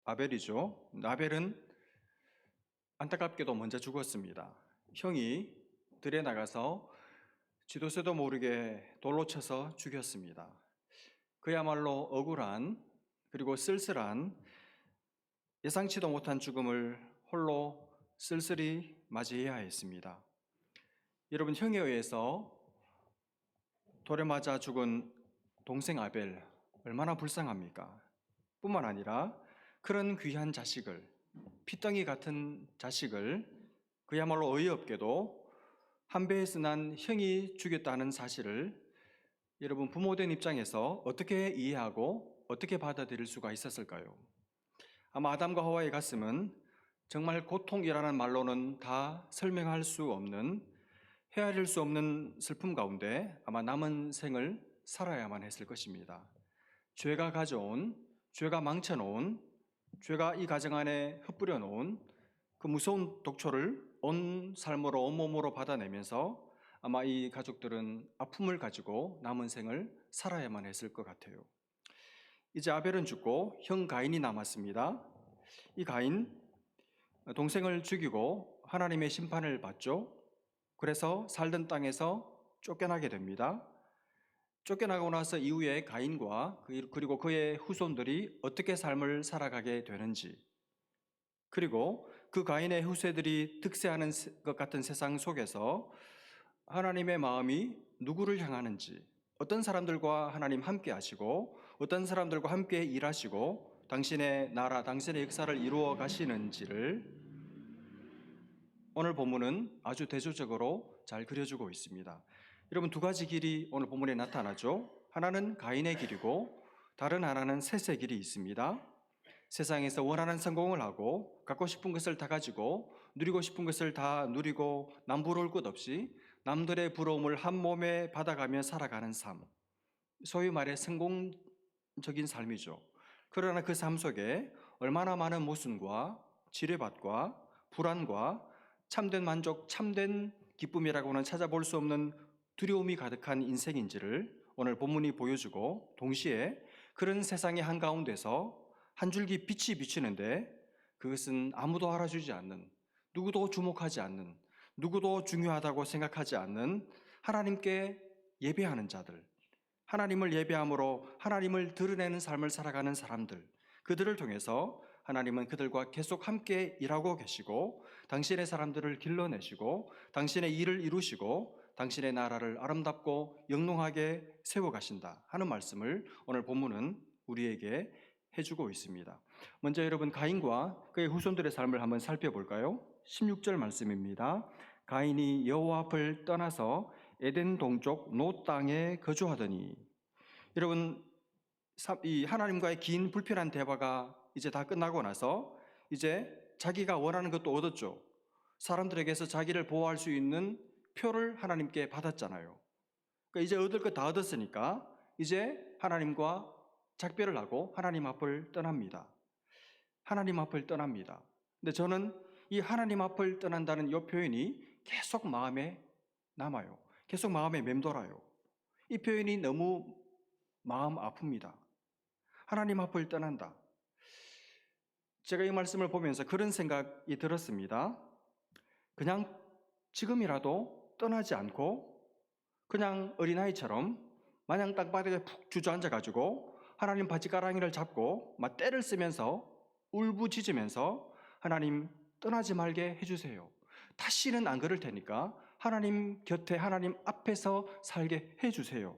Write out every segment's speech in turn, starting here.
아벨이죠. 아벨은 안타깝게도 먼저 죽었습니다. 형이 들에 나가서 지도새도 모르게 돌로 쳐서 죽였습니다. 그야말로 억울한 그리고 쓸쓸한 예상치도 못한 죽음을 홀로 쓸쓸히 맞이해야 했습니다. 여러분, 형에 의해서 돌에 맞아 죽은 동생 아벨 얼마나 불쌍합니까? 뿐만 아니라 그런 귀한 자식을, 피덩이 같은 자식을 그야말로 어이없게도 한 배에서 난 형이 죽였다는 사실을 여러분, 부모된 입장에서 어떻게 이해하고 어떻게 받아들일 수가 있었을까요? 아마 아담과 하와의 가슴은 정말 고통이라는 말로는 다 설명할 수 없는, 헤아릴 수 없는 슬픔 가운데 아마 남은 생을 살아야만 했을 것입니다. 죄가 가져온, 죄가 망쳐놓은, 죄가 이 가정 안에 흩뿌려 놓은 그 무서운 독초를 온 삶으로, 온몸으로 받아내면서 아마 이 가족들은 아픔을 가지고 남은 생을 살아야만 했을 것 같아요. 이제 아벨은 죽고 형 가인이 남았습니다. 이 가인, 동생을 죽이고 하나님의 심판을 받죠. 그래서 살던 땅에서 쫓겨나게 됩니다. 쫓겨나고 나서 이후에 가인과 그리고 그의 후손들이 어떻게 삶을 살아가게 되는지, 그리고 그 가인의 후세들이 득세하는 것 같은 세상 속에서 하나님의 마음이 누구를 향하는지, 어떤 사람들과 하나님 함께 하시고 어떤 사람들과 함께 일하시고 당신의 나라, 당신의 역사를 이루어 가시는지를 오늘 본문은 아주 대조적으로 잘 그려주고 있습니다. 여러분, 두 가지 길이 오늘 본문에 나타나죠. 하나는 가인의 길이고 다른 하나는 셋의 길이 있습니다. 세상에서 원하는 성공을 하고 갖고 싶은 것을 다 가지고 누리고 싶은 것을 다 누리고 남부러울 것 없이 남들의 부러움을 한 몸에 받아가며 살아가는 삶, 소위 말해 성공적인 삶이죠. 그러나 그 삶 속에 얼마나 많은 모순과 지뢰밭과 불안과 참된 만족, 참된 기쁨이라고는 찾아볼 수 없는 두려움이 가득한 인생인지를 오늘 본문이 보여주고, 동시에 그런 세상의 한가운데서 한 줄기 빛이 비치는데 그것은 아무도 알아주지 않는, 누구도 주목하지 않는, 누구도 중요하다고 생각하지 않는 하나님께 예배하는 자들, 하나님을 예배함으로 하나님을 드러내는 삶을 살아가는 사람들, 그들을 통해서 하나님은 그들과 계속 함께 일하고 계시고 당신의 사람들을 길러내시고 당신의 일을 이루시고 당신의 나라를 아름답고 영롱하게 세워가신다 하는 말씀을 오늘 본문은 우리에게 해주고 있습니다. 먼저 여러분, 가인과 그의 후손들의 삶을 한번 살펴볼까요? 16절 말씀입니다. 가인이 여호와 앞을 떠나서 에덴 동쪽 노 땅에 거주하더니. 여러분, 이 하나님과의 긴 불편한 대화가 이제 다 끝나고 나서 이제 자기가 원하는 것도 얻었죠. 사람들에게서 자기를 보호할 수 있는 표를 하나님께 받았잖아요. 그러니까 이제 얻을 것 다 얻었으니까 이제 하나님과 작별을 하고 하나님 앞을 떠납니다. 하나님 앞을 떠납니다. 근데 저는 이 하나님 앞을 떠난다는 이 표현이 계속 마음에 남아요. 계속 마음에 맴돌아요. 이 표현이 너무 마음 아픕니다. 하나님 앞을 떠난다. 제가 이 말씀을 보면서 그런 생각이 들었습니다. 그냥 지금이라도 떠나지 않고 그냥 어린아이처럼 마냥 땅바닥에 푹 주저앉아가지고 하나님 바지가랑이를 잡고 막 떼를 쓰면서 울부짖으면서 하나님 떠나지 말게 해주세요. 다시는 안 그럴 테니까 하나님 곁에, 하나님 앞에서 살게 해주세요.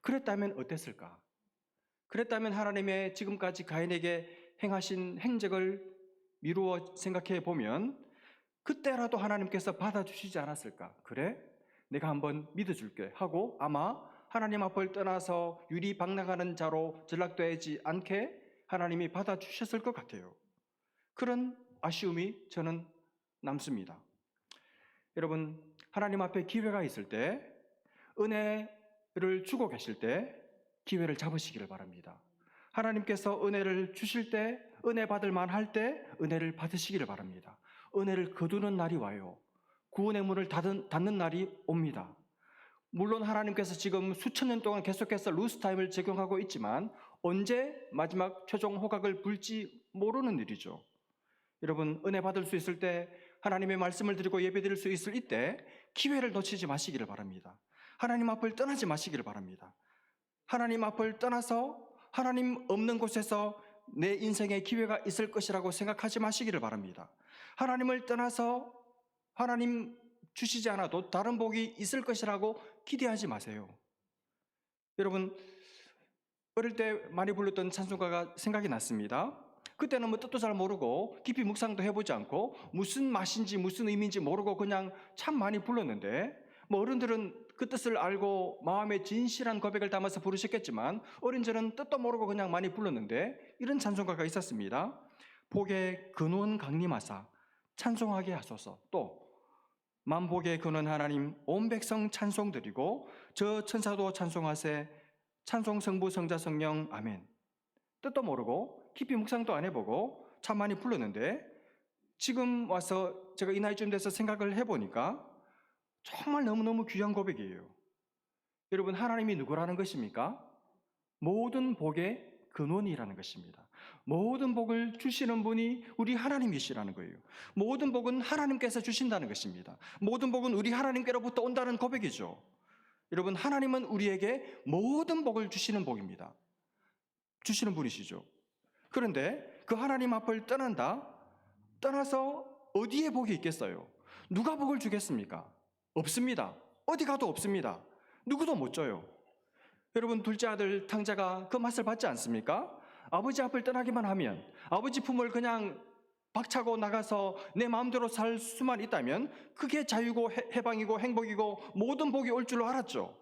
그랬다면 어땠을까? 그랬다면 하나님의 지금까지 가인에게 행하신 행적을 미루어 생각해 보면 그때라도 하나님께서 받아주시지 않았을까? 그래? 내가 한번 믿어줄게 하고 아마 하나님 앞을 떠나서 유리박락하는 자로 전락되지 않게 하나님이 받아주셨을 것 같아요. 그런 아쉬움이 저는 남습니다. 여러분, 하나님 앞에 기회가 있을 때, 은혜를 주고 계실 때 기회를 잡으시기를 바랍니다. 하나님께서 은혜를 주실 때, 은혜 받을 만할 때 은혜를 받으시기를 바랍니다. 은혜를 거두는 날이 와요. 구원의 문을 닫는 날이 옵니다. 물론 하나님께서 지금 수천 년 동안 계속해서 루스타임을 적용하고 있지만 언제 마지막 최종 호각을 불지 모르는 일이죠. 여러분, 은혜 받을 수 있을 때, 하나님의 말씀을 드리고 예배드릴 수 있을 이때 기회를 놓치지 마시기를 바랍니다. 하나님 앞을 떠나지 마시기를 바랍니다. 하나님 앞을 떠나서 하나님 없는 곳에서 내 인생에 기회가 있을 것이라고 생각하지 마시기를 바랍니다. 하나님을 떠나서 하나님 주시지 않아도 다른 복이 있을 것이라고 기대하지 마세요. 여러분, 어릴 때 많이 불렀던 찬송가가 생각이 났습니다. 그때는 뜻도 잘 모르고 깊이 묵상도 해보지 않고 무슨 맛인지 무슨 의미인지 모르고 그냥 참 많이 불렀는데, 어른들은 그 뜻을 알고 마음에 진실한 고백을 담아서 부르셨겠지만 어린 저는 뜻도 모르고 그냥 많이 불렀는데, 이런 찬송가가 있었습니다. 복의 근원 강림하사 찬송하게 하소서. 또 만복의 근원 하나님 온 백성 찬송드리고 저 천사도 찬송하세 찬송 성부 성자 성령 아멘. 뜻도 모르고 깊이 묵상도 안 해보고 참 많이 불렀는데, 지금 와서 제가 이 나이쯤 돼서 생각을 해보니까 정말 너무너무 귀한 고백이에요. 여러분, 하나님이 누구라는 것입니까? 모든 복의 근원이라는 것입니다. 모든 복을 주시는 분이 우리 하나님이시라는 거예요. 모든 복은 하나님께서 주신다는 것입니다. 모든 복은 우리 하나님께로부터 온다는 고백이죠. 여러분, 하나님은 우리에게 모든 복을 주시는 복입니다. 주시는 분이시죠. 그런데 그 하나님 앞을 떠나서 어디에 복이 있겠어요? 누가 복을 주겠습니까? 없습니다. 어디 가도 없습니다. 누구도 못 줘요. 여러분, 둘째 아들 탕자가 그 맛을 받지 않습니까? 아버지 앞을 떠나기만 하면, 아버지 품을 그냥 박차고 나가서 내 마음대로 살 수만 있다면 그게 자유고 해방이고 행복이고 모든 복이 올 줄 알았죠.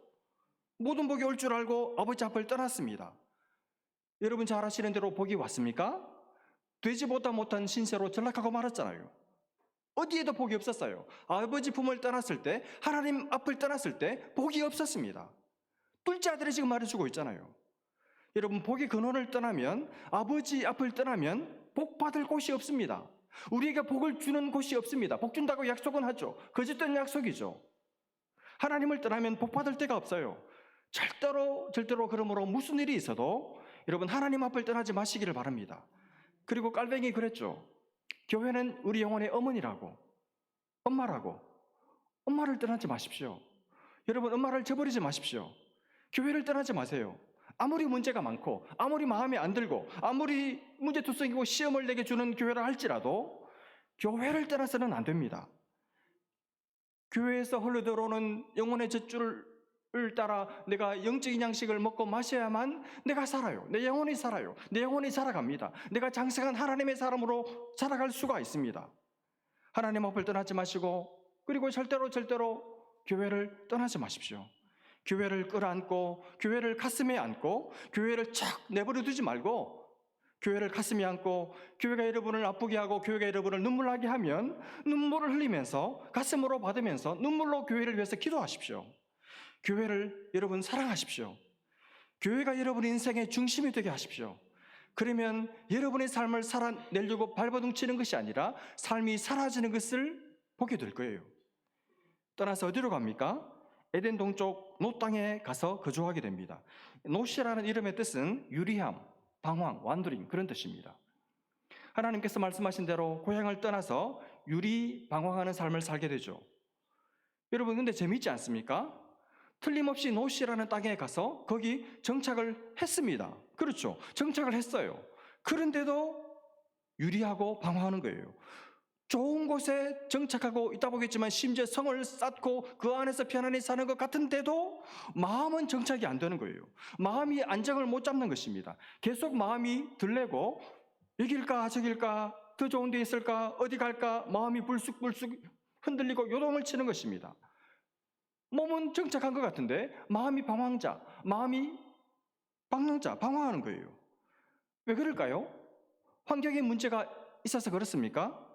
모든 복이 올 줄 알고 아버지 앞을 떠났습니다. 여러분, 잘 아시는 대로 복이 왔습니까? 되지보다 못한 신세로 전락하고 말았잖아요. 어디에도 복이 없었어요. 아버지 품을 떠났을 때, 하나님 앞을 떠났을 때 복이 없었습니다. 둘째 아들이 지금 말해주고 있잖아요. 여러분, 복의 근원을 떠나면, 아버지 앞을 떠나면 복 받을 곳이 없습니다. 우리에게 복을 주는 곳이 없습니다. 복 준다고 약속은 하죠. 거짓된 약속이죠. 하나님을 떠나면 복 받을 데가 없어요. 절대로 그러므로 무슨 일이 있어도 여러분, 하나님 앞을 떠나지 마시기를 바랍니다. 그리고 깔뱅이 그랬죠. 교회는 우리 영혼의 어머니라고, 엄마라고. 엄마를 떠나지 마십시오. 여러분, 엄마를 저버리지 마십시오. 교회를 떠나지 마세요. 아무리 문제가 많고 아무리 마음에 안 들고 아무리 문제투성이고 시험을 내게 주는 교회라 할지라도 교회를 떠나서는 안 됩니다. 교회에서 흘러들어오는 영혼의 젖줄을 따라 내가 영적인 양식을 먹고 마셔야만 내가 살아요. 내 영혼이 살아요. 내 영혼이 살아갑니다. 내가 장성한 하나님의 사람으로 살아갈 수가 있습니다. 하나님 앞을 떠나지 마시고, 그리고 절대로 교회를 떠나지 마십시오. 교회를 끌어안고 교회를 가슴에 안고 교회를 착 내버려 두지 말고, 교회를 가슴에 안고 교회가 여러분을 아프게 하고 교회가 여러분을 눈물나게 하면 눈물을 흘리면서 가슴으로 받으면서 눈물로 교회를 위해서 기도하십시오. 교회를 여러분 사랑하십시오. 교회가 여러분 인생의 중심이 되게 하십시오. 그러면 여러분의 삶을 살아내려고 발버둥 치는 것이 아니라 삶이 사라지는 것을 보게 될 거예요. 떠나서 어디로 갑니까? 에덴 동쪽 놋 땅에 가서 거주하게 됩니다. 놋이라는 이름의 뜻은 유리함, 방황, 완두링, 그런 뜻입니다. 하나님께서 말씀하신 대로 고향을 떠나서 방황하는 삶을 살게 되죠. 여러분, 근데 재미있지 않습니까? 틀림없이 놋이라는 땅에 가서 거기 정착을 했습니다. 그렇죠. 정착을 했어요. 그런데도 유리하고 방황하는 거예요. 좋은 곳에 정착하고 있다 보겠지만 심지어 성을 쌓고 그 안에서 편안히 사는 것 같은데도 마음은 정착이 안 되는 거예요. 마음이 안정을 못 잡는 것입니다. 계속 마음이 들레고 여길까 저길까 더 좋은 데 있을까 어디 갈까 마음이 불쑥불쑥 흔들리고 요동을 치는 것입니다. 몸은 정착한 것 같은데 마음이 방황하는 거예요. 왜 그럴까요? 환경에 문제가 있어서 그렇습니까?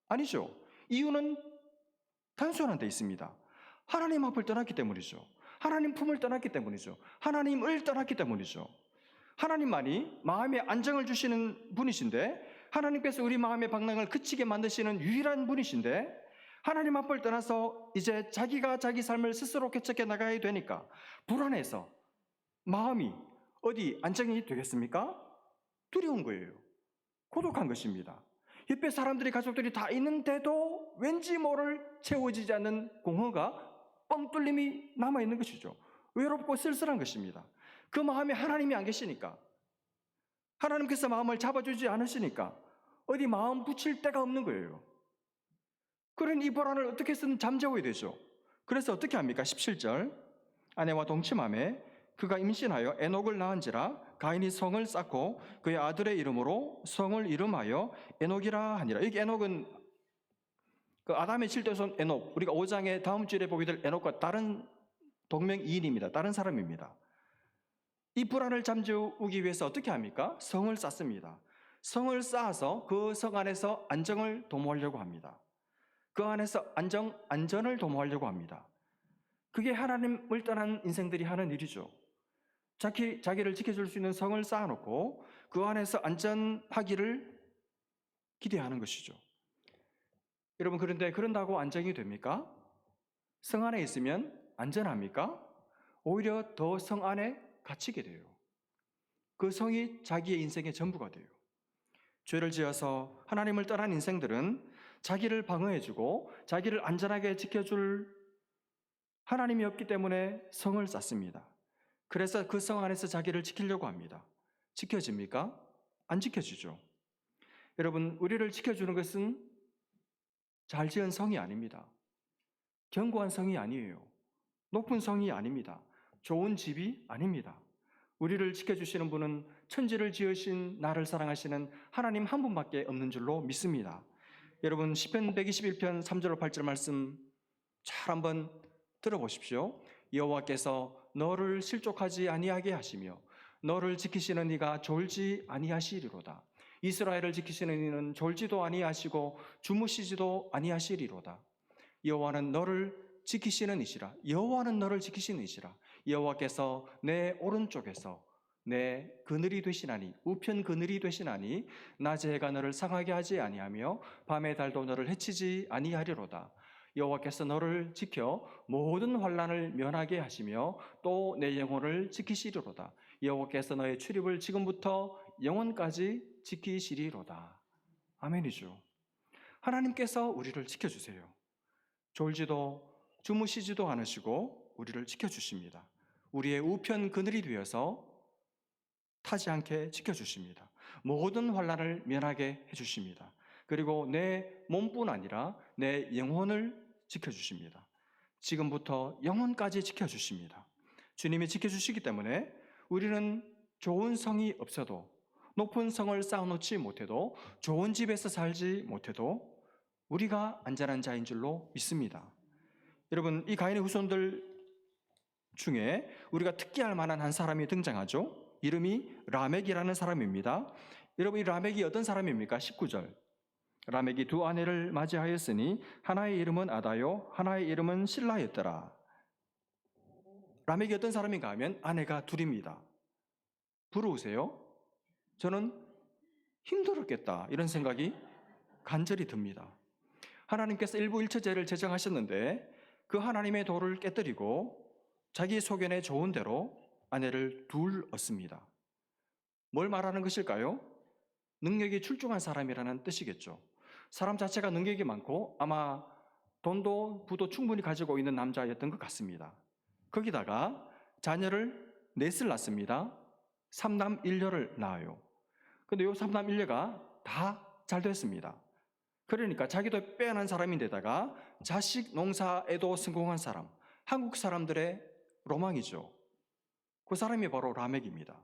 아니죠. 이유는 단순한 데 있습니다. 하나님 앞을 떠났기 때문이죠. 하나님 품을 떠났기 때문이죠. 하나님을 떠났기 때문이죠. 하나님만이 마음에 안정을 주시는 분이신데, 하나님께서 우리 마음의 방랑을 그치게 만드시는 유일한 분이신데, 하나님 앞을 떠나서 이제 자기가 자기 삶을 스스로 개척해 나가야 되니까 불안해서 마음이 어디 안정이 되겠습니까? 두려운 거예요. 고독한 것입니다. 옆에 사람들이 가족들이 다 있는데도 왠지 모를 채워지지 않는 공허가 뻥 뚫림이 남아있는 것이죠. 외롭고 쓸쓸한 것입니다. 그 마음에 하나님이 안 계시니까, 하나님께서 마음을 잡아주지 않으시니까 어디 마음 붙일 데가 없는 거예요. 그런 이 불안을 어떻게 해서든 잠재워야 되죠. 그래서 어떻게 합니까? 17절, 아내와 동침함에 그가 임신하여 에녹을 낳은지라 가인이 성을 쌓고 그의 아들의 이름으로 성을 이름하여 에녹이라 하니라. 여기 에녹은 그 아담의 칠대손 에녹, 우리가 5장의 다음 주에 보게 될 에녹과 다른 동명이인입니다. 다른 사람입니다. 이 불안을 잠재우기 위해서 어떻게 합니까? 성을 쌓습니다. 성을 쌓아서 그 성 안에서 안정을 도모하려고 합니다. 그 안에서 안전을 도모하려고 합니다. 그게 하나님을 떠난 인생들이 하는 일이죠. 자기를 지켜줄 수 있는 성을 쌓아놓고 그 안에서 안전하기를 기대하는 것이죠. 여러분, 그런데 그런다고 안정이 됩니까? 성 안에 있으면 안전합니까? 오히려 더 성 안에 갇히게 돼요. 그 성이 자기의 인생의 전부가 돼요. 죄를 지어서 하나님을 떠난 인생들은 자기를 방어해주고 자기를 안전하게 지켜줄 하나님이 없기 때문에 성을 쌓습니다. 그래서 그 성 안에서 자기를 지키려고 합니다. 지켜집니까? 안 지켜지죠. 여러분, 우리를 지켜주는 것은 잘 지은 성이 아닙니다. 견고한 성이 아니에요. 높은 성이 아닙니다. 좋은 집이 아닙니다. 우리를 지켜주시는 분은 천지를 지으신 나를 사랑하시는 하나님 한 분밖에 없는 줄로 믿습니다. 여러분, 시편 121편 3절 8절 말씀 잘 한번 들어보십시오. 여호와께서 너를 실족하지 아니하게 하시며 너를 지키시는 이가 졸지 아니하시리로다. 이스라엘을 지키시는 이는 졸지도 아니하시고 주무시지도 아니하시리로다. 여호와는 너를 지키시는 이시라. 여호와는 너를 지키시는 이시라. 여호와께서 내 오른쪽에서 내 그늘이 되시나니, 우편 그늘이 되시나니 낮의 해가 너를 상하게 하지 아니하며 밤의 달도 너를 해치지 아니하리로다. 여호와께서 너를 지켜 모든 환난을 면하게 하시며 또 내 영혼을 지키시리로다. 여호와께서 너의 출입을 지금부터 영원까지 지키시리로다. 아멘이죠. 하나님께서 우리를 지켜주세요. 졸지도 주무시지도 않으시고 우리를 지켜주십니다. 우리의 우편 그늘이 되어서 타지 않게 지켜주십니다. 모든 환난을 면하게 해주십니다. 그리고 내 몸뿐 아니라 내 영혼을 지켜주십니다. 지금부터 영혼까지 지켜주십니다. 주님이 지켜주시기 때문에 우리는 좋은 성이 없어도, 높은 성을 쌓아놓지 못해도, 좋은 집에서 살지 못해도 우리가 안전한 자인 줄로 믿습니다. 여러분, 이 가인의 후손들 중에 우리가 특기할 만한 한 사람이 등장하죠. 이름이 라멕이라는 사람입니다. 여러분, 이 라멕이 어떤 사람입니까? 19절. 라멕이 두 아내를 맞이하였으니 하나의 이름은 아다요 하나의 이름은 실라였더라. 라멕이 어떤 사람인가 하면 아내가 둘입니다. 부러우세요? 저는 힘들었겠다 이런 생각이 간절히 듭니다. 하나님께서 일부일처제를 제정하셨는데 그 하나님의 도를 깨뜨리고 자기 소견에 좋은 대로 아내를 둘 얻습니다. 뭘 말하는 것일까요? 능력이 출중한 사람이라는 뜻이겠죠. 사람 자체가 능력이 많고 아마 돈도 부도 충분히 가지고 있는 남자였던 것 같습니다. 거기다가 자녀를 넷을 낳습니다. 3남 1녀를 낳아요. 근데 이 3남 1녀가 다 잘 됐습니다. 그러니까 자기도 빼어난 사람인데다가 자식 농사에도 성공한 사람, 한국 사람들의 로망이죠. 그 사람이 바로 라멕입니다.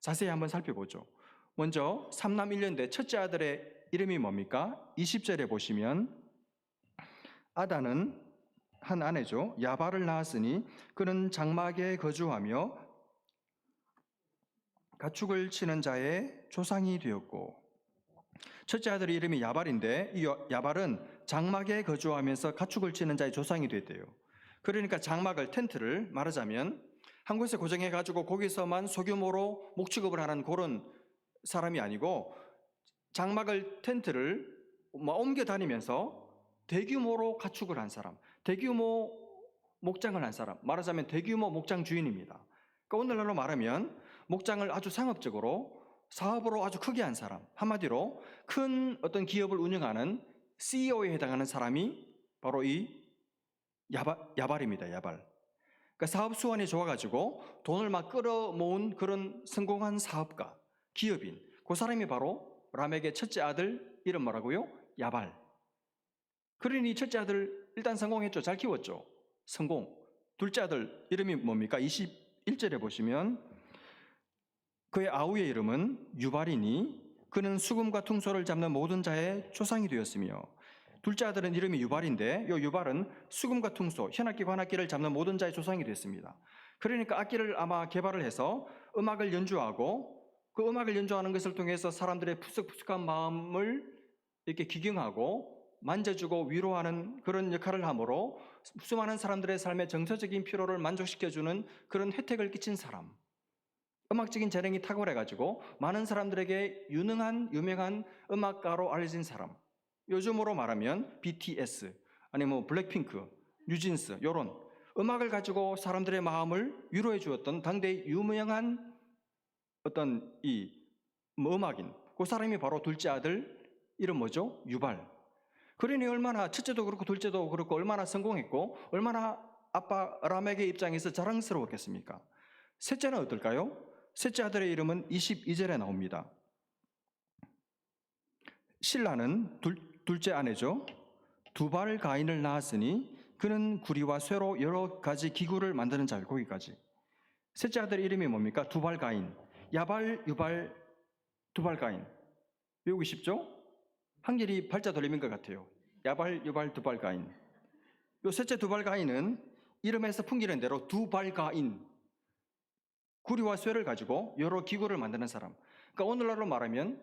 자세히 한번 살펴보죠. 먼저 3남 1녀인데 첫째 아들의 이름이 뭡니까? 20절에 보시면 아다는 한 아내죠. 야발을 낳았으니 그는 장막에 거주하며 가축을 치는 자의 조상이 되었고, 첫째 아들의 이름이 야발인데 이 야발은 장막에 거주하면서 가축을 치는 자의 조상이 됐대요. 그러니까 장막을, 텐트를 말하자면 한 곳에 고정해가지고 거기서만 소규모로 목축업을 하는 그런 사람이 아니고 장막을, 텐트를 옮겨 다니면서 대규모로 가축을 한 사람, 대규모 목장을 한 사람, 말하자면 대규모 목장 주인입니다. 그러니까 오늘날로 말하면 목장을 아주 상업적으로 사업으로 아주 크게 한 사람, 한마디로 큰 어떤 기업을 운영하는 CEO에 해당하는 사람이 바로 이 야발입니다. 야발. 그러니까 사업 수완이 좋아가지고 돈을 막 끌어모은 그런 성공한 사업가, 기업인. 그 사람이 바로 라멕의 첫째 아들 이름 뭐라고요? 야발. 그러니 첫째 아들 일단 성공했죠. 잘 키웠죠. 성공. 둘째 아들 이름이 뭡니까? 21절에 보시면 그의 아우의 이름은 유발이니 그는 수금과 퉁소를 잡는 모든 자의 조상이 되었으며, 둘째 아들은 이름이 유발인데 이 유발은 수금과 퉁소, 현악기, 관악기를 잡는 모든 자의 조상이 됐습니다. 그러니까 악기를 아마 개발을 해서 음악을 연주하고 그 음악을 연주하는 것을 통해서 사람들의 푸석푸석한 마음을 이렇게 기경하고 만져주고 위로하는 그런 역할을 하므로 수많은 사람들의 삶의 정서적인 피로를 만족시켜주는 그런 혜택을 끼친 사람. 음악적인 재능이 탁월해가지고 많은 사람들에게 유명한 음악가로 알려진 사람. 요즘으로 말하면 BTS, 아니면 블랙핑크, 뉴진스 이런 음악을 가지고 사람들의 마음을 위로해 주었던 당대의 유명한 어떤 음악인. 그 사람이 바로 둘째 아들 이름 뭐죠? 유발. 그러니 얼마나 첫째도 그렇고 둘째도 그렇고 얼마나 성공했고 얼마나 아빠 라멕의 입장에서 자랑스러웠겠습니까? 셋째는 어떨까요? 셋째 아들의 이름은 22절에 나옵니다. 실라는 둘째 아내죠. 두발 가인을 낳았으니 그는 구리와 쇠로 여러 가지 기구를 만드는 자요. 거기까지. 셋째 아들 이름이 뭡니까? 두발 가인. 야발, 유발, 두발 가인. 외우기 쉽죠? 한결이 발자 돌림인 것 같아요. 야발, 유발, 두발 가인. 요 셋째 두발 가인은 이름에서 풍기는 대로 두발 가인. 구리와 쇠를 가지고 여러 기구를 만드는 사람. 그러니까 오늘날로 말하면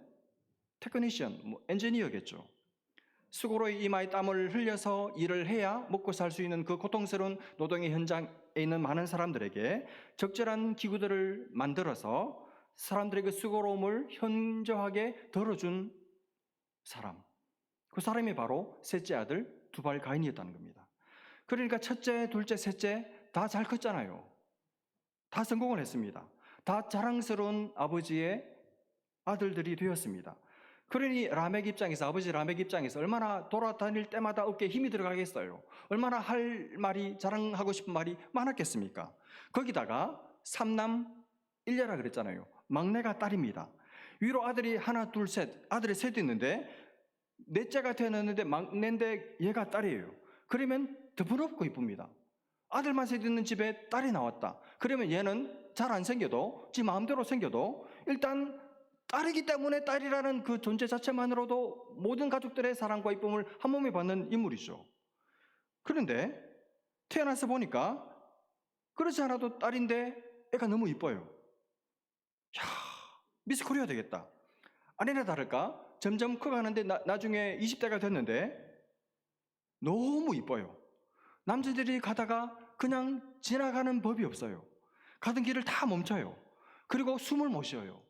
테크니션, 엔지니어겠죠. 수고로이 이마에 땀을 흘려서 일을 해야 먹고 살 수 있는 그 고통스러운 노동의 현장에 있는 많은 사람들에게 적절한 기구들을 만들어서 사람들의 그 수고로움을 현저하게 덜어준 사람. 그 사람이 바로 셋째 아들 두발 가인이었다는 겁니다. 그러니까 첫째, 둘째, 셋째 다 잘 컸잖아요. 다 성공을 했습니다. 다 자랑스러운 아버지의 아들들이 되었습니다. 그러니 라멕 입장에서, 아버지 라멕 입장에서 얼마나 돌아다닐 때마다 어깨에 힘이 들어가겠어요. 얼마나 할 말이, 자랑하고 싶은 말이 많았겠습니까? 거기다가 삼남 일녀라 그랬잖아요. 막내가 딸입니다. 위로 아들이 하나, 둘, 셋, 아들이 셋 있는데 넷째가 태어났는데 막내인데 얘가 딸이에요. 그러면 더 부럽고 이쁩니다. 아들만 셋 있는 집에 딸이 나왔다. 그러면 얘는 잘 안 생겨도, 지 마음대로 생겨도 일단 딸이기 때문에 딸이라는 그 존재 자체만으로도 모든 가족들의 사랑과 이쁨을 한 몸에 받는 인물이죠. 그런데 태어나서 보니까 그렇지 않아도 딸인데 애가 너무 이뻐요. 야, 미스 코리아 되겠다. 아니나 다를까 점점 커가는데 나중에 20대가 됐는데 너무 이뻐요. 남자들이 가다가 그냥 지나가는 법이 없어요. 가던 길을 다 멈춰요. 그리고 숨을 못 쉬어요.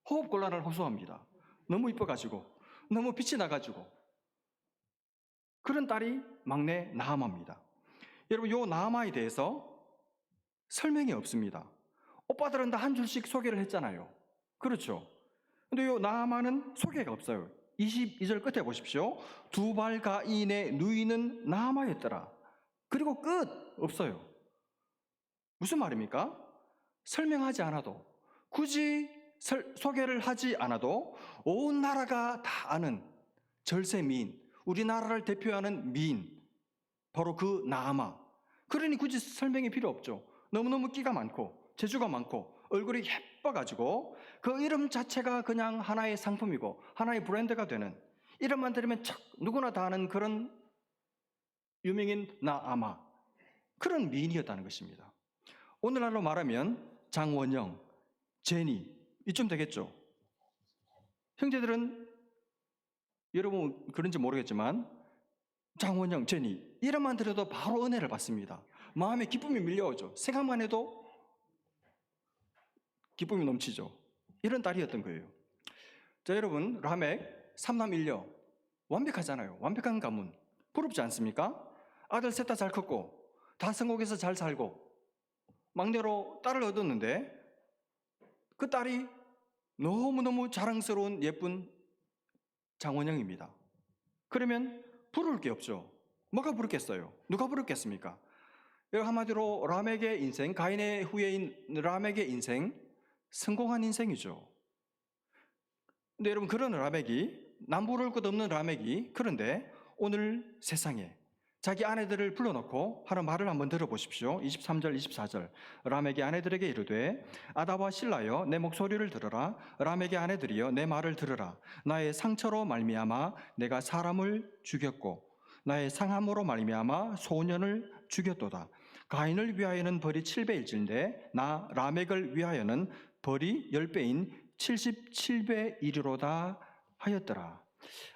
호흡 곤란을 호소합니다. 너무 이뻐가지고, 너무 빛이 나가지고. 그런 딸이 막내 나아마입니다. 여러분, 요 나아마에 대해서 설명이 없습니다. 오빠들은 다 한 줄씩 소개를 했잖아요. 그렇죠? 근데 요 나아마는 소개가 없어요. 22절 끝에 보십시오. 두발 가인의 누이는 나아마였더라. 그리고 끝! 없어요. 무슨 말입니까? 설명하지 않아도, 굳이 소개를 하지 않아도 온 나라가 다 아는 절세 미인, 우리나라를 대표하는 미인, 바로 그 나아마. 그러니 굳이 설명이 필요 없죠. 너무너무 끼가 많고 재주가 많고 얼굴이 예뻐가지고 그 이름 자체가 그냥 하나의 상품이고 하나의 브랜드가 되는, 이름만 들으면 척 누구나 다 아는 그런 유명인 나아마, 그런 미인이었다는 것입니다. 오늘날로 말하면 장원영, 제니 이쯤 되겠죠. 형제들은 여러분 그런지 모르겠지만 장원영, 제니 이름만 들어도 바로 은혜를 받습니다. 마음에 기쁨이 밀려오죠. 생각만 해도 기쁨이 넘치죠. 이런 딸이었던 거예요. 자, 여러분 라멕 삼남 일녀 완벽하잖아요. 완벽한 가문 부럽지 않습니까? 아들 셋 다 잘 컸고 다 성공해서 잘 살고 막내로 딸을 얻었는데 그 딸이 너무너무 자랑스러운 예쁜 장원영입니다. 그러면 부를 게 없죠. 뭐가 부르겠어요? 누가 부르겠습니까? 한마디로 라멕의 인생, 가인의 후예인 라멕의 인생, 성공한 인생이죠. 근데 여러분, 그런 라멕이, 남부를 것 없는 라멕이, 그런데 오늘 세상에 자기 아내들을 불러놓고 하는 말을 한번 들어보십시오. 23절 24절. 라멕의 아내들에게 이르되 아다와 실라여 내 목소리를 들으라. 라멕의 아내들이여 내 말을 들으라. 나의 상처로 말미암아 내가 사람을 죽였고 나의 상함으로 말미암아 소년을 죽였도다. 가인을 위하여는 벌이 7배일진데 나 라멕을 위하여는 벌이 10배인 77배이리로다 하였더라.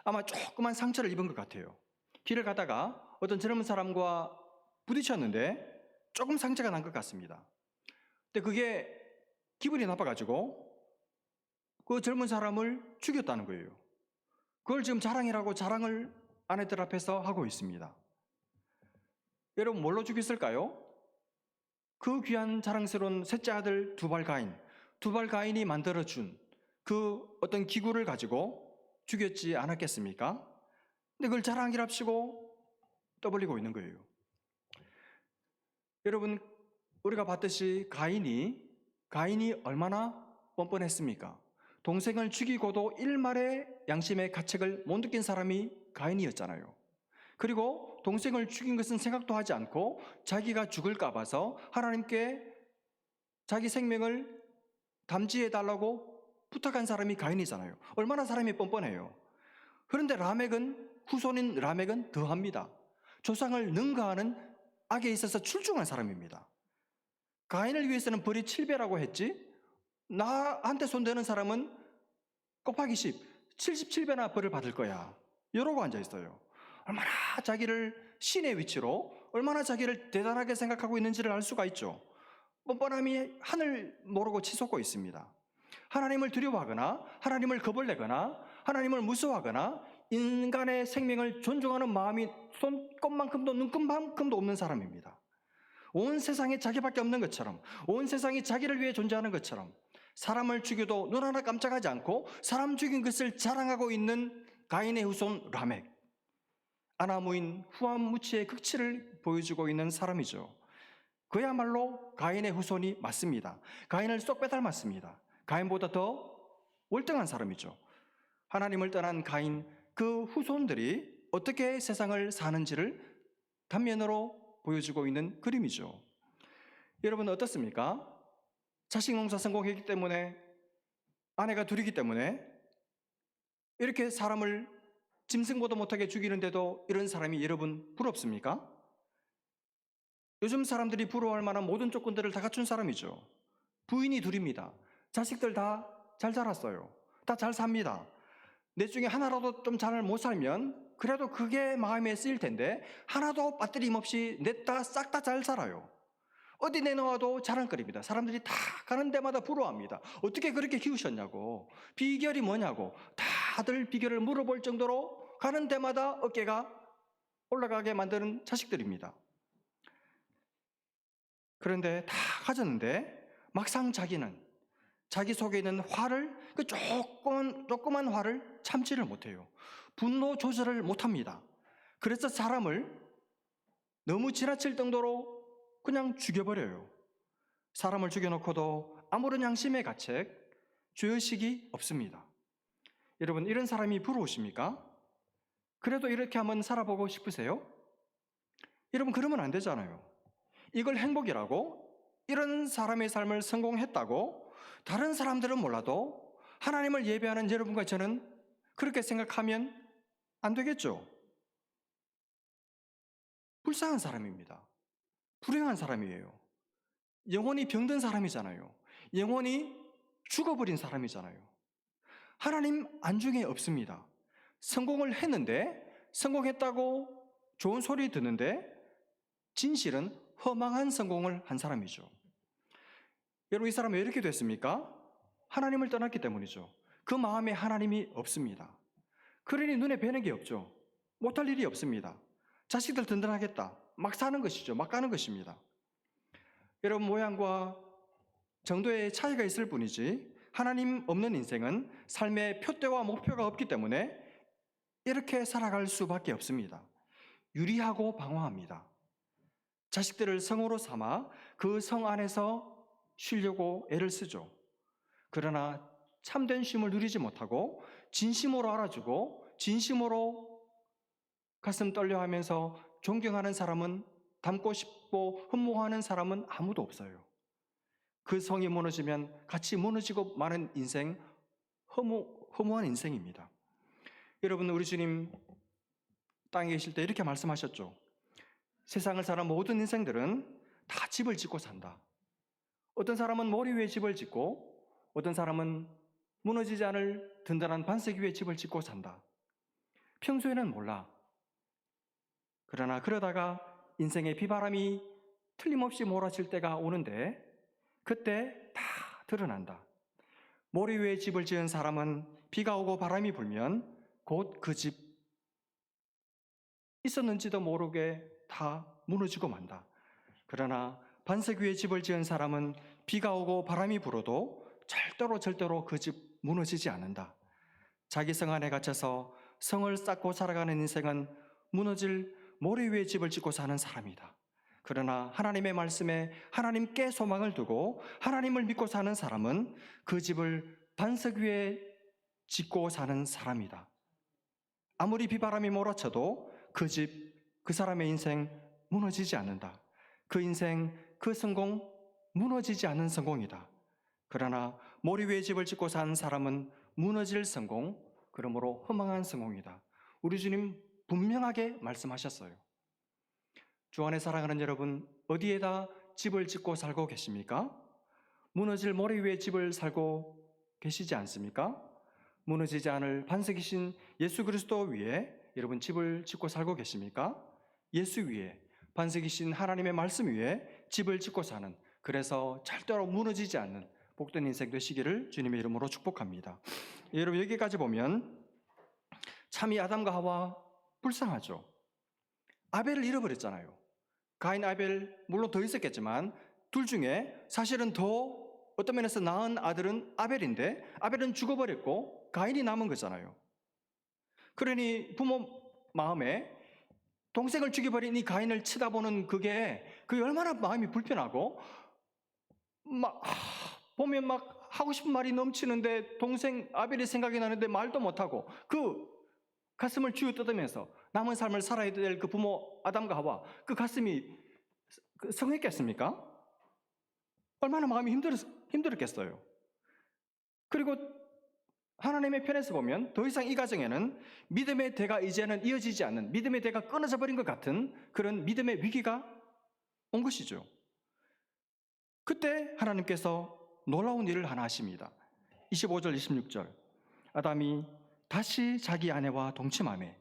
아마 조그만 상처를 입은 것 같아요. 길을 가다가 어떤 젊은 사람과 부딪혔는데 조금 상처가 난 것 같습니다. 근데 그게 기분이 나빠가지고 그 젊은 사람을 죽였다는 거예요. 그걸 지금 자랑이라고 자랑을 아내들 앞에서 하고 있습니다. 여러분, 뭘로 죽였을까요? 그 귀한 자랑스러운 셋째 아들 두발 가인이 만들어준 그 어떤 기구를 가지고 죽였지 않았겠습니까? 근데 그걸 자랑이랍시고 떠벌리고 있는 거예요. 여러분, 우리가 봤듯이 가인이 얼마나 뻔뻔했습니까? 동생을 죽이고도 일말의 양심의 가책을 못 느낀 사람이 가인이었잖아요. 그리고 동생을 죽인 것은 생각도 하지 않고 자기가 죽을까 봐서 하나님께 자기 생명을 담지해 달라고 부탁한 사람이 가인이잖아요. 얼마나 사람이 뻔뻔해요. 그런데 후손인 라멕은 더합니다. 조상을 능가하는 악에 있어서 출중한 사람입니다. 가인을 위해서는 벌이 7배라고 했지, 나한테 손대는 사람은 곱하기 10, 77배나 벌을 받을 거야. 이러고 앉아 있어요. 얼마나 자기를 신의 위치로, 얼마나 자기를 대단하게 생각하고 있는지를 알 수가 있죠. 뻔뻔함이 하늘 모르고 치솟고 있습니다. 하나님을 두려워하거나 하나님을 겁을 내거나 하나님을 무서워하거나 인간의 생명을 존중하는 마음이 손꼽만큼도 눈꼽만큼도 없는 사람입니다. 온 세상에 자기밖에 없는 것처럼, 온 세상이 자기를 위해 존재하는 것처럼 사람을 죽여도 눈 하나 깜짝하지 않고 사람 죽인 것을 자랑하고 있는 가인의 후손 라멕, 아나무인 후암무치의 극치를 보여주고 있는 사람이죠. 그야말로 가인의 후손이 맞습니다. 가인을 쏙 빼닮았습니다. 가인보다 더 월등한 사람이죠. 하나님을 떠난 가인, 그 후손들이 어떻게 세상을 사는지를 단면으로 보여주고 있는 그림이죠. 여러분, 어떻습니까? 자식 농사 성공했기 때문에, 아내가 둘이기 때문에 이렇게 사람을 짐승보다 못하게 죽이는데도 이런 사람이 여러분 부럽습니까? 요즘 사람들이 부러워할 만한 모든 조건들을 다 갖춘 사람이죠. 부인이 둘입니다. 자식들 다 잘 자랐어요. 다 잘 삽니다. 넷 중에 하나라도 좀 잘 못 살면 그래도 그게 마음에 쓰일 텐데 하나도 빠뜨림 없이 넷 다 싹 다 잘 살아요. 어디 내놓아도 자랑거리입니다. 사람들이 다 가는 데마다 부러워합니다. 어떻게 그렇게 키우셨냐고, 비결이 뭐냐고 다들 비결을 물어볼 정도로 가는 데마다 어깨가 올라가게 만드는 자식들입니다. 그런데 다 가졌는데 막상 자기는 자기 속에 있는 화를, 그 조그만 화를 참지를 못해요. 분노 조절을 못합니다. 그래서 사람을 너무 지나칠 정도로 그냥 죽여버려요. 사람을 죽여놓고도 아무런 양심의 가책, 죄의식이 없습니다. 여러분, 이런 사람이 부러우십니까? 그래도 이렇게 한번 살아보고 싶으세요? 여러분, 그러면 안 되잖아요. 이걸 행복이라고, 이런 사람의 삶을 성공했다고 다른 사람들은 몰라도 하나님을 예배하는 여러분과 저는 그렇게 생각하면 안 되겠죠. 불쌍한 사람입니다. 불행한 사람이에요. 영혼이 병든 사람이잖아요. 영혼이 죽어버린 사람이잖아요. 하나님 안중에 없습니다. 성공을 했는데, 성공했다고 좋은 소리 듣는데 진실은 허망한 성공을 한 사람이죠. 여러분, 이 사람은 왜 이렇게 됐습니까? 하나님을 떠났기 때문이죠. 그 마음에 하나님이 없습니다. 그러니 눈에 뵈는 게 없죠. 못할 일이 없습니다. 자식들 든든하겠다, 막 사는 것이죠. 막 가는 것입니다. 여러분, 모양과 정도의 차이가 있을 뿐이지 하나님 없는 인생은 삶의 표대와 목표가 없기 때문에 이렇게 살아갈 수밖에 없습니다. 유리하고 방황합니다. 자식들을 성으로 삼아 그 성 안에서 쉬려고 애를 쓰죠. 그러나 참된 쉼을 누리지 못하고 진심으로 알아주고 진심으로 가슴 떨려 하면서 존경하는 사람은, 닮고 싶고 흠모하는 사람은 아무도 없어요. 그 성이 무너지면 같이 무너지고 마는 인생, 허무한 인생입니다. 여러분, 우리 주님 땅에 계실 때 이렇게 말씀하셨죠. 세상을 사는 모든 인생들은 다 집을 짓고 산다. 어떤 사람은 머리 위에 집을 짓고 어떤 사람은 무너지지 않을 든든한 반석 위에 집을 짓고 산다. 평소에는 몰라. 그러나 그러다가 인생의 비바람이 틀림없이 몰아칠 때가 오는데 그때 다 드러난다. 모래 위에 집을 지은 사람은 비가 오고 바람이 불면 곧 그 집 있었는지도 모르게 다 무너지고 만다. 그러나 반석 위에 집을 지은 사람은 비가 오고 바람이 불어도 절대로 그 집 무너지지 않는다. 자기 성 안에 갇혀서 성을 쌓고 살아가는 인생은 무너질 모래 위에 집을 짓고 사는 사람이다. 그러나 하나님의 말씀에 하나님께 소망을 두고 하나님을 믿고 사는 사람은 그 집을 반석 위에 짓고 사는 사람이다. 아무리 비바람이 몰아쳐도 그 집, 그 사람의 인생 무너지지 않는다. 그 인생, 그 성공 무너지지 않는 성공이다. 그러나 모래 위에 집을 짓고 사는 사람은 무너질 성공, 그러므로 허망한 성공이다. 우리 주님 분명하게 말씀하셨어요. 주 안에 사랑하는 여러분, 어디에다 집을 짓고 살고 계십니까? 무너질 모래 위에 집을 살고 계시지 않습니까? 무너지지 않을 반석이신 예수 그리스도 위에 여러분 집을 짓고 살고 계십니까? 예수 위에, 반석이신 하나님의 말씀 위에 집을 짓고 사는, 그래서 절대로 무너지지 않는 복된 인생 되시기를 주님의 이름으로 축복합니다. 여러분, 여기까지 보면 참 이 아담과 하와 불쌍하죠. 아벨을 잃어버렸잖아요. 가인, 아벨 물론 더 있었겠지만 둘 중에 사실은 더 어떤 면에서 나은 아들은 아벨인데 아벨은 죽어버렸고 가인이 남은 거잖아요. 그러니 부모 마음에 동생을 죽여버린 이 가인을 쳐다보는 그게 얼마나 마음이 불편하고 보면 막 하고 싶은 말이 넘치는데 동생 아벨이 생각이 나는데 말도 못하고 그 가슴을 쥐어뜯으면서 남은 삶을 살아야 될 그 부모 아담과 하와, 그 가슴이 성했겠습니까? 얼마나 마음이 힘들었겠어요. 그리고 하나님의 편에서 보면 더 이상 이 가정에는 믿음의 대가 이제는 이어지지 않는, 믿음의 대가 끊어져 버린 것 같은 그런 믿음의 위기가 온 것이죠. 그때 하나님께서 놀라운 일을 하나 하십니다. 25절 26절 아담이 다시 자기 아내와 동침하매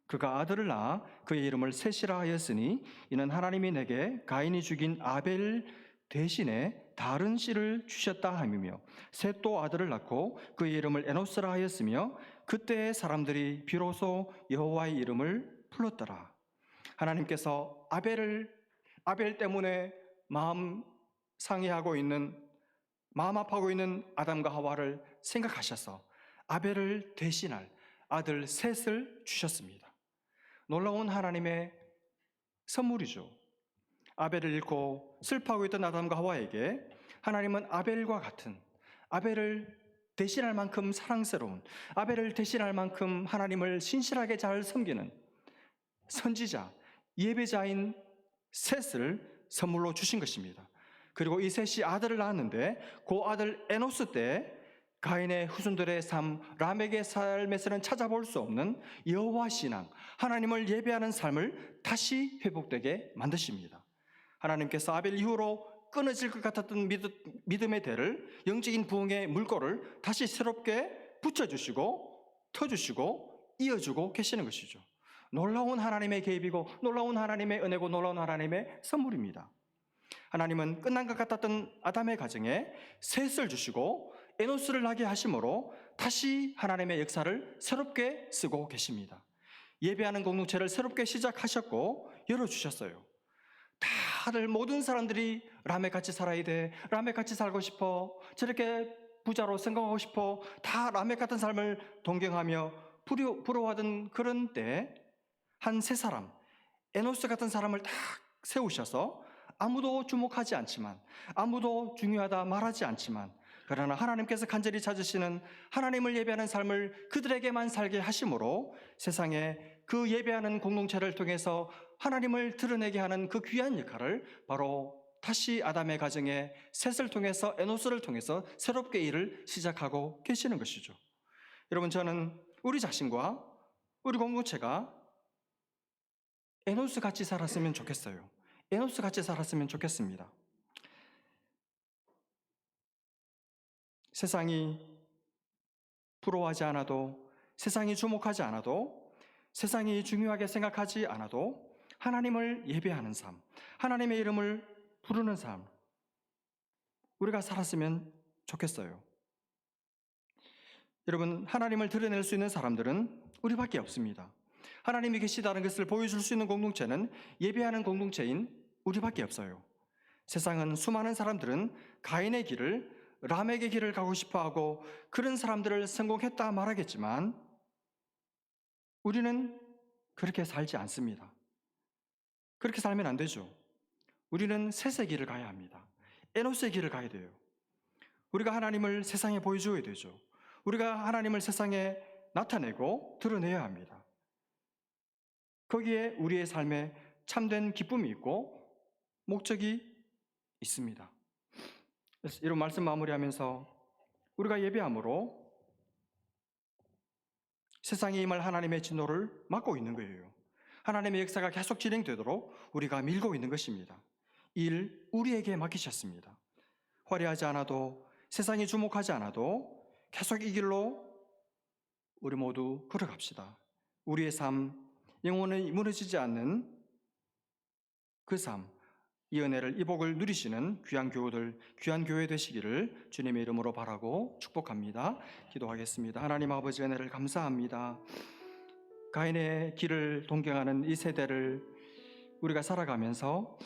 그가 아들을 낳아 그의 이름을 셋이라 하였으니 이는 하나님이 내게 가인이 죽인 아벨 대신에 다른 씨를 주셨다 함이며 셋 또 아들을 낳고 그의 이름을 에노스라 하였으며 그때의 사람들이 비로소 여호와의 이름을 불렀더라. 하나님께서 아벨 때문에 마음 상해하고 있는, 마음 아파하고 있는 아담과 하와를 생각하셔서 아벨을 대신할 아들 셋을 주셨습니다. 놀라운 하나님의 선물이죠. 아벨을 잃고 슬퍼하고 있던 아담과 하와에게 하나님은 아벨과 같은, 아벨을 대신할 만큼 사랑스러운, 아벨을 대신할 만큼 하나님을 신실하게 잘 섬기는 선지자, 예배자인 셋을 선물로 주신 것입니다. 그리고 이 셋이 아들을 낳았는데 그 아들 에노스 때 가인의 후손들의 삶, 라멕의 삶에서는 찾아볼 수 없는 여호와 신앙, 하나님을 예배하는 삶을 다시 회복되게 만드십니다. 하나님께서 아벨 이후로 끊어질 것 같았던 믿음의 대를, 영적인 부흥의 물꼬를 다시 새롭게 붙여주시고 터주시고 이어주고 계시는 것이죠. 놀라운 하나님의 개입이고 놀라운 하나님의 은혜고 놀라운 하나님의 선물입니다. 하나님은 끝난 것 같았던 아담의 가정에 셋을 주시고 에노스를 나게 하심으로 다시 하나님의 역사를 새롭게 쓰고 계십니다. 예배하는 공동체를 새롭게 시작하셨고 열어주셨어요. 다들 모든 사람들이 라멕 같이 살아야 돼, 라멕 같이 살고 싶어, 저렇게 부자로 성공하고 싶어 다 라멕 같은 삶을 동경하며 부러워하던 그런 때 한 세 사람, 에노스 같은 사람을 딱 세우셔서 아무도 주목하지 않지만, 아무도 중요하다 말하지 않지만, 그러나 하나님께서 간절히 찾으시는 하나님을 예배하는 삶을 그들에게만 살게 하심으로 세상에 그 예배하는 공동체를 통해서 하나님을 드러내게 하는 그 귀한 역할을 바로 다시 아담의 가정에 셋을 통해서, 에노스를 통해서 새롭게 일을 시작하고 계시는 것이죠. 여러분, 저는 우리 자신과 우리 공동체가 에노스 같이 살았으면 좋겠어요. 에노스 같이 살았으면 좋겠습니다. 세상이 부러워하지 않아도, 세상이 주목하지 않아도, 세상이 중요하게 생각하지 않아도 하나님을 예배하는 삶, 하나님의 이름을 부르는 삶, 우리가 살았으면 좋겠어요. 여러분, 하나님을 드러낼 수 있는 사람들은 우리밖에 없습니다. 하나님이 계시다는 것을 보여줄 수 있는 공동체는 예배하는 공동체인 우리밖에 없어요. 세상은 수많은 사람들은 가인의 길을, 라멕의 길을 가고 싶어하고 그런 사람들을 성공했다 말하겠지만 우리는 그렇게 살지 않습니다. 그렇게 살면 안 되죠. 우리는 셋의 길을 가야 합니다. 에노스의 길을 가야 돼요. 우리가 하나님을 세상에 보여줘야 되죠. 우리가 하나님을 세상에 나타내고 드러내야 합니다. 거기에 우리의 삶에 참된 기쁨이 있고 목적이 있습니다. 그래서 이런 말씀 마무리하면서 우리가 예배함으로 세상에 임할 하나님의 진노를 막고 있는 거예요. 하나님의 역사가 계속 진행되도록 우리가 밀고 있는 것입니다. 이 일 우리에게 맡기셨습니다. 화려하지 않아도, 세상이 주목하지 않아도 계속 이 길로 우리 모두 걸어갑시다. 우리의 삶, 영원히 무너지지 않는 그 삶, 이 은혜를, 이 복을 누리시는 귀한 교우들, 귀한 교회 되시기를 주님의 이름으로 바라고 축복합니다. 기도하겠습니다. 하나님 아버지, 은혜를 감사합니다. 가인의 길을 동경하는 이 세대를 우리가 살아가면서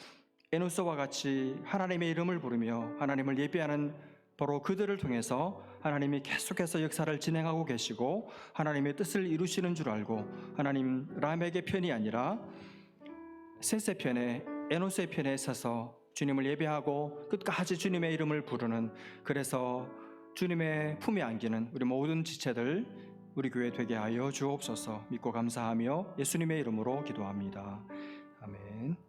에노스와 같이 하나님의 이름을 부르며 하나님을 예배하는 바로 그들을 통해서 하나님이 계속해서 역사를 진행하고 계시고 하나님의 뜻을 이루시는 줄 알고, 하나님 라멕의 편이 아니라 셋의 편에, 에노스의 편에 서서 주님을 예배하고 끝까지 주님의 이름을 부르는, 그래서 주님의 품에 안기는 우리 모든 지체들 우리 교회 되게 하여 주옵소서. 믿고 감사하며 예수님의 이름으로 기도합니다. 아멘.